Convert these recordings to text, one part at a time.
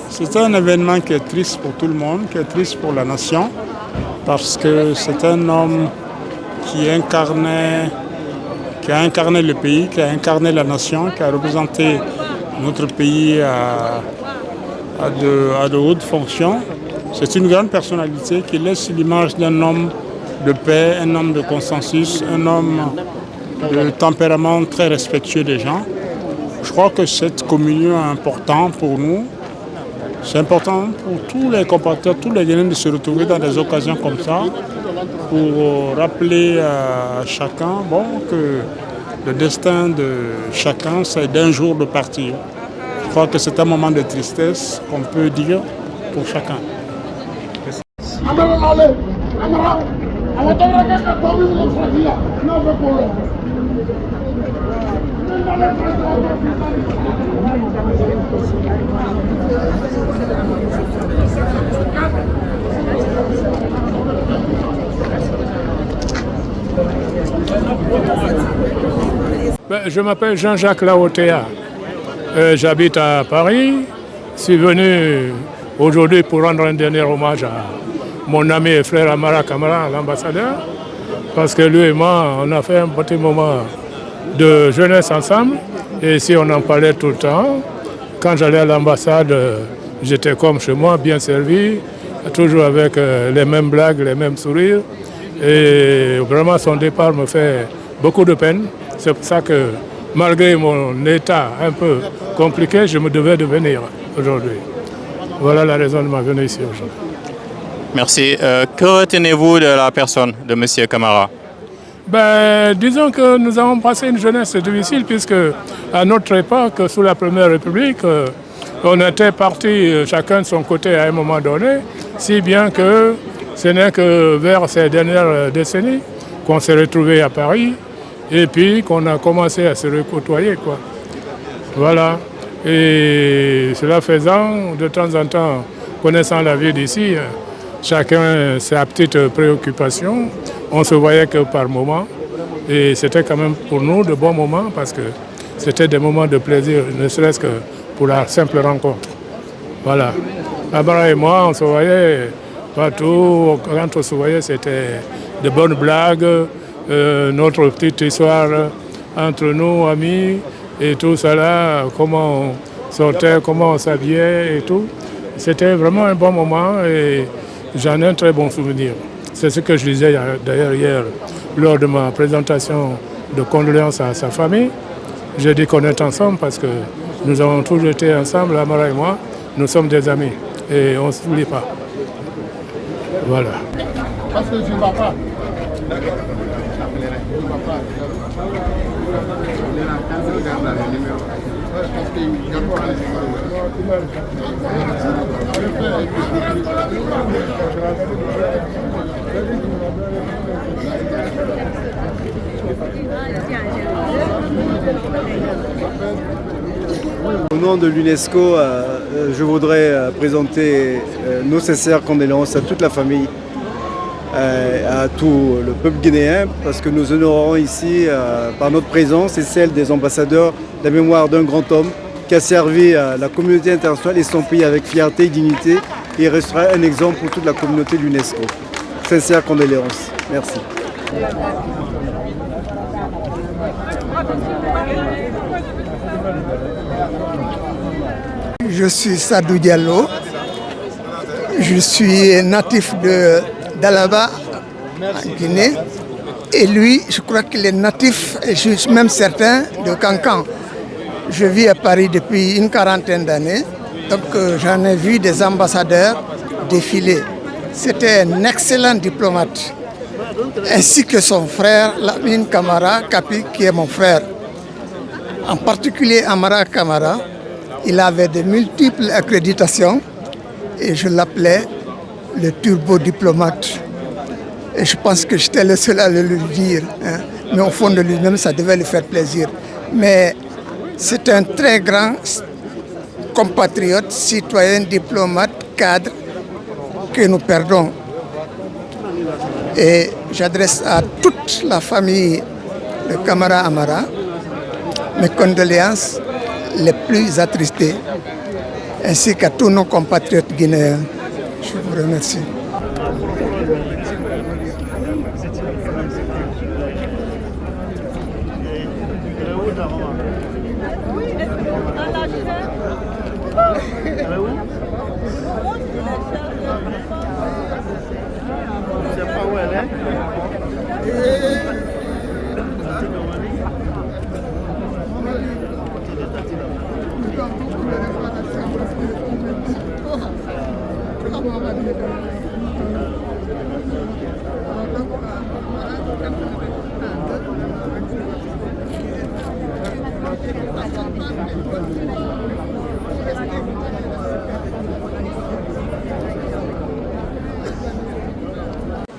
C'est un événement qui est triste pour tout le monde, qui est triste pour la nation, parce que c'est un homme qui a incarné le pays, qui a incarné la nation, qui a représenté notre pays à de hautes fonctions. C'est une grande personnalité qui laisse l'image d'un homme de paix, un homme de consensus, un homme de tempérament très respectueux des gens. Je crois que cette communion est importante pour nous. C'est important pour tous les compatriotes, tous les Guinéens de se retrouver dans des occasions comme ça pour rappeler à chacun que le destin de chacun, c'est d'un jour de partir. Je crois que c'est un moment de tristesse qu'on peut dire pour chacun. Je m'appelle Jean-Jacques Laotea. J'habite à Paris. Je suis venu aujourd'hui pour rendre un dernier hommage à mon ami et frère Amara Camara, l'ambassadeur, parce que lui et moi, on a fait un petit moment de jeunesse ensemble. Et ici, on en parlait tout le temps. Quand j'allais à l'ambassade, j'étais comme chez moi, bien servi, toujours avec les mêmes blagues, les mêmes sourires. Et vraiment, son départ me fait beaucoup de peine. C'est pour ça que, malgré mon état un peu compliqué, je me devais de venir aujourd'hui. Voilà la raison de ma venue ici aujourd'hui. Merci. Que retenez-vous de la personne de M. Camara? Disons que nous avons passé une jeunesse difficile puisque à notre époque, sous la Première République, on était partis chacun de son côté à un moment donné, si bien que ce n'est que vers ces dernières décennies qu'on s'est retrouvés à Paris et puis qu'on a commencé à se recôtoyer, quoi. Voilà. Et cela faisant, de temps en temps, connaissant la vie d'ici, chacun sa petite préoccupation. On se voyait que par moments. Et c'était quand même pour nous de bons moments parce que c'était des moments de plaisir, ne serait-ce que pour la simple rencontre. Voilà. Amara et moi, on se voyait partout. Quand on se voyait, c'était de bonnes blagues, notre petite histoire entre nous, amis, et tout ça là, comment on sortait, comment on s'habillait et tout. C'était vraiment un bon moment et j'en ai un très bon souvenir. C'est ce que je disais d'ailleurs hier lors de ma présentation de condoléances à sa famille. J'ai dit qu'on est ensemble parce que nous avons toujours été ensemble, Amara et moi. Nous sommes des amis et on ne s'oublie pas. Voilà. Parce que je ne vais pas. Au nom de l'UNESCO, je voudrais présenter nos sincères condoléances à toute la famille, à tout le peuple guinéen, parce que nous honorons ici, par notre présence et celle des ambassadeurs, la mémoire d'un grand homme qui a servi la communauté internationale et son pays avec fierté et dignité et restera un exemple pour toute la communauté de l'UNESCO. Sincères condoléances. Merci. Je suis Sadou Diallo. Je suis natif d'Alaba, en Guinée. Et lui, je crois qu'il est natif, et je suis même certain, de Cancan. Je vis à Paris depuis une quarantaine d'années. Donc j'en ai vu des ambassadeurs défiler. C'était un excellent diplomate. Ainsi que son frère, Lamine Camara Kapi, qui est mon frère. En particulier Amara Camara, il avait de multiples accréditations et je l'appelais le turbo-diplomate. Et je pense que j'étais le seul à le lui dire. Hein. Mais au fond de lui-même, ça devait lui faire plaisir. Mais C'est un très grand compatriote, citoyen, diplomate, cadre que nous perdons. Et j'adresse à toute la famille de Camara Amara mes condoléances les plus attristées, ainsi qu'à tous nos compatriotes guinéens. Je vous remercie.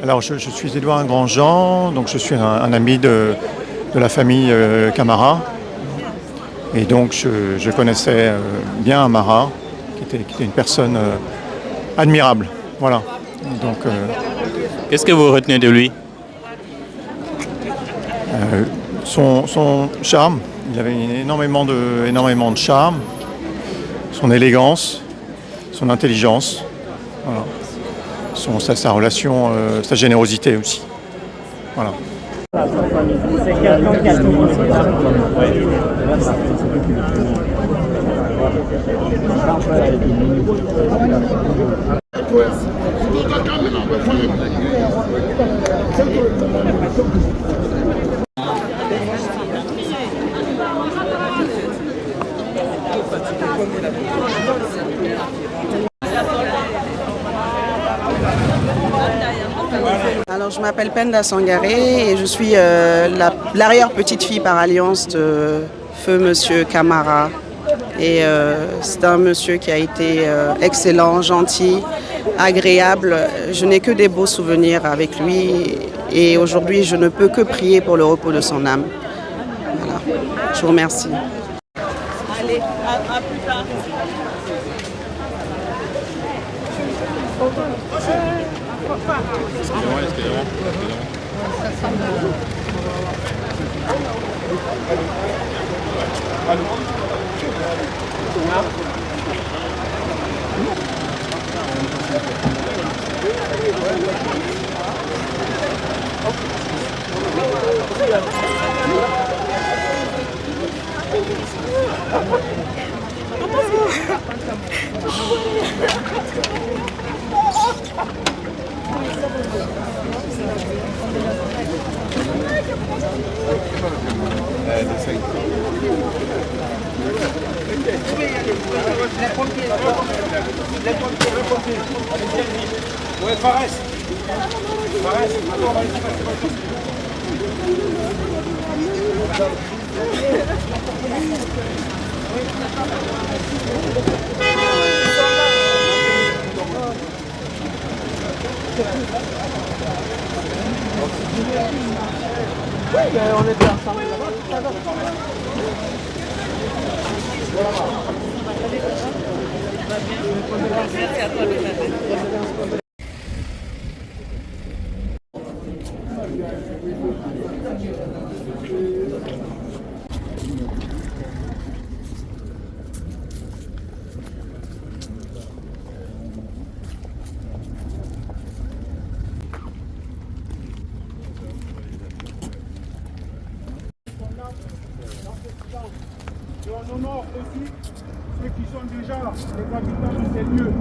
Alors je suis Édouard Grandjean, donc je suis un ami de la famille Camara. Et donc je connaissais bien Amara, qui était une personne admirable. Voilà. Donc, Qu'est-ce que vous retenez de lui? son charme, il avait énormément de charme, son élégance, son intelligence, voilà. Sa relation, sa générosité aussi. Voilà. Alors, je m'appelle Penda Sangaré et je suis l'arrière-petite-fille par alliance de feu monsieur Camara. Et c'est un monsieur qui a été excellent, gentil, agréable. Je n'ai que des beaux souvenirs avec lui et aujourd'hui, je ne peux que prier pour le repos de son âme. Voilà. Je vous remercie. Allez, à plus tard. On était ensemble là-bas. Merci à toi de t'aider. Et on honore aussi ceux qui sont déjà les habitants de ces lieux.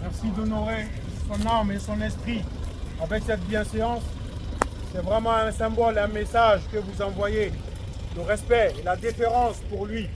Merci d'honorer son âme et son esprit avec cette bienséance. C'est vraiment un symbole, un message que vous envoyez, le respect et la déférence pour lui.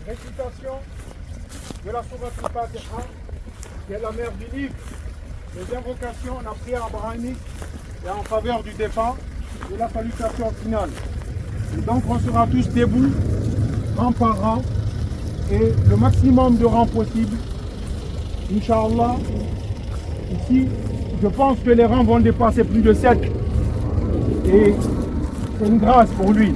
Récitation de la Sourate al-Fatiha, qui est la mère du livre, les invocations, la prière abrahamique et en faveur du défunt et la salutation finale. Et donc on sera tous debout, rang par rang, et le maximum de rangs possible. Inch'Allah, ici, je pense que les rangs vont dépasser plus de 7. Et c'est une grâce pour lui.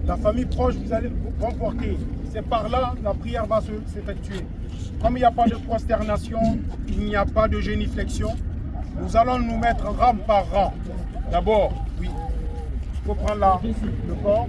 La famille proche, vous allez vous comporter. C'est par là la prière va s'effectuer. Comme il n'y a pas de prosternation, il n'y a pas de géniflexion, nous allons nous mettre rang par rang. D'abord, oui, il faut prendre le corps.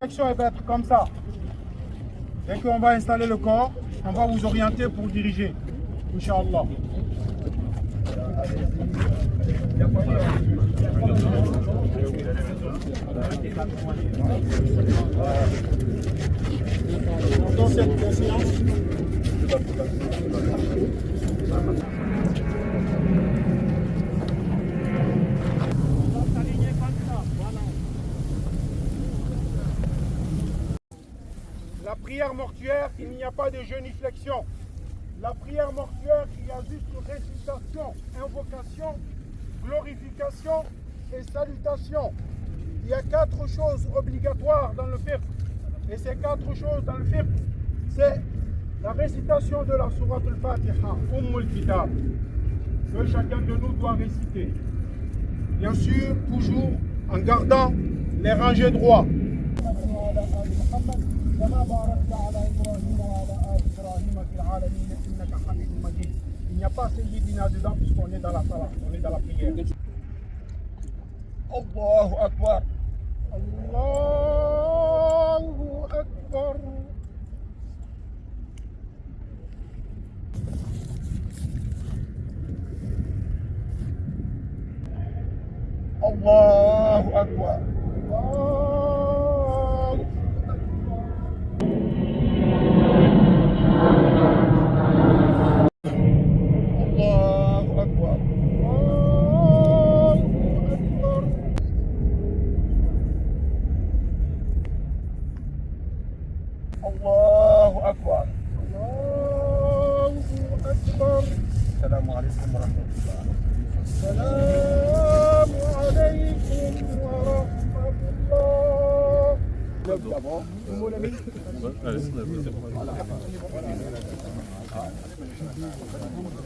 La section va être comme ça. Dès qu'on va installer le corps, on va vous orienter pour diriger, Inch'Allah. Dans cette séance, la prière mortuaire, il n'y a pas de géniflexion. La prière mortuaire, il y a juste récitation, invocation, glorification et salutation. Il y a 4 choses obligatoires dans le fiqh. Et ces 4 choses dans le fiqh, c'est la récitation de la Sourate al-Fatiha, Kitab, que chacun de nous doit réciter. Bien sûr, toujours en gardant les rangées droits. Il n'y a pas Sayyidina dedans puisqu'on est dans la salat, on est dans la prière. Allahu Akbar. Allahu Akbar. Allahu Akbar. Allahu Akbar. Allahu Akbar. Assalamu alaikum wa rahmatullah. Assalamu alaikum wa rahmatullah.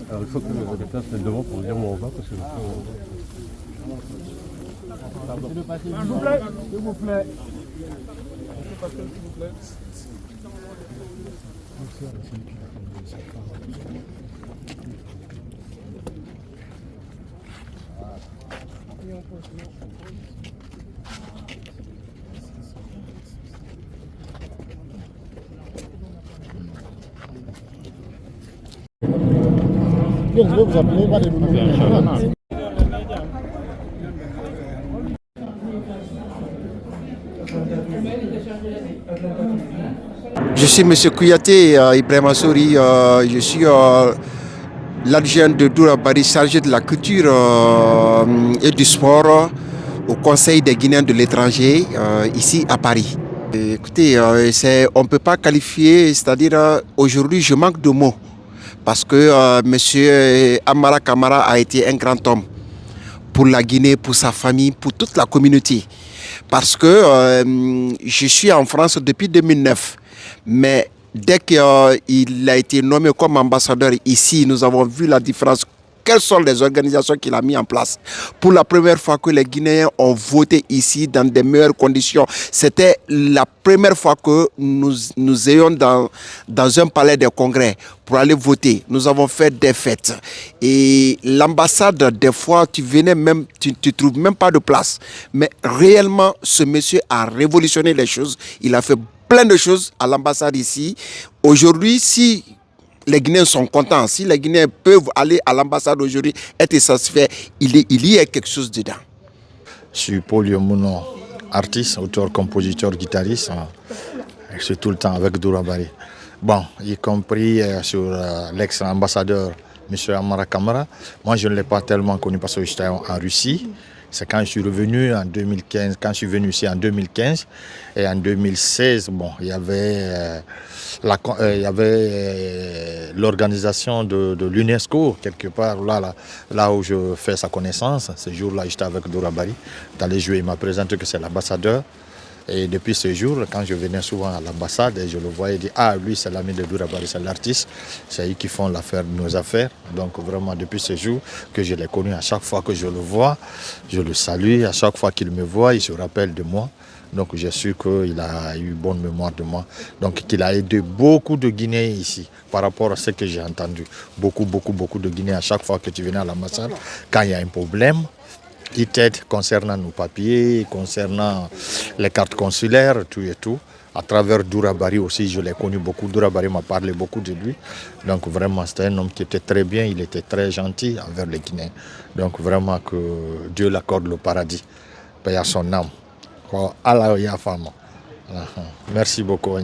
Alors il faut que les habitants se mettent devant pour dire où on va parce que... S'il vous plaît, s'il vous plaît. S'il vous plaît. Bien, je vais vous appeler. Je suis M. Kouyaté Ibrahima Souri, je suis l'adjoint de Doura Bari chargé de la culture et du sport au Conseil des Guinéens de l'étranger ici à Paris. Écoutez, on ne peut pas qualifier, c'est-à-dire aujourd'hui je manque de mots parce que M. Amara Camara a été un grand homme pour la Guinée, pour sa famille, pour toute la communauté. Parce que je suis en France depuis 2009, mais dès qu'il a été nommé comme ambassadeur ici, nous avons vu la différence. Quelles sont les organisations qu'il a mis en place? Pour la première fois que les Guinéens ont voté ici dans des meilleures conditions. C'était la première fois que nous ayons dans un palais de congrès pour aller voter. Nous avons fait des fêtes. Et l'ambassade, des fois, tu venais même, tu ne trouves même pas de place. Mais réellement, ce monsieur a révolutionné les choses. Il a fait plein de choses à l'ambassade ici. Aujourd'hui, si les Guinéens sont contents, si les Guinéens peuvent aller à l'ambassade aujourd'hui, être satisfaits, il y a quelque chose dedans. Je suis Paul Yomouno, artiste, auteur, compositeur, guitariste. Je suis tout le temps avec Doura Bari. Bon, y compris sur l'ex-ambassadeur M. Amara Camara. Moi, je ne l'ai pas tellement connu parce que j'étais en Russie. C'est quand je suis revenu en 2015, quand je suis venu ici en 2015 et en 2016, bon, il y avait l'organisation de l'UNESCO quelque part là où je fais sa connaissance. Ce jour-là, j'étais avec Doura Bari, d'aller jouer. Il m'a présenté que c'est l'ambassadeur. Et depuis ce jour, quand je venais souvent à l'ambassade, je le voyais dire « Ah, lui, c'est l'ami de Doura Bari, c'est l'artiste. C'est eux qui font l'affaire de nos affaires. » Donc vraiment, depuis ce jour que je l'ai connu, à chaque fois que je le vois, je le salue. À chaque fois qu'il me voit, il se rappelle de moi. Donc je suis sûr qu'il a eu bonne mémoire de moi. Donc qu'il a aidé beaucoup de Guinéens ici par rapport à ce que j'ai entendu. Beaucoup de Guinéens, à chaque fois que tu venais à l'ambassade, quand il y a un problème, il t'aide concernant nos papiers, concernant les cartes consulaires, tout et tout. À travers Doura Bari aussi, je l'ai connu beaucoup. Doura Bari m'a parlé beaucoup de lui. Donc vraiment, c'était un homme qui était très bien, il était très gentil envers les Guinéens. Donc vraiment que Dieu l'accorde le paradis. Paix à son âme. Merci beaucoup.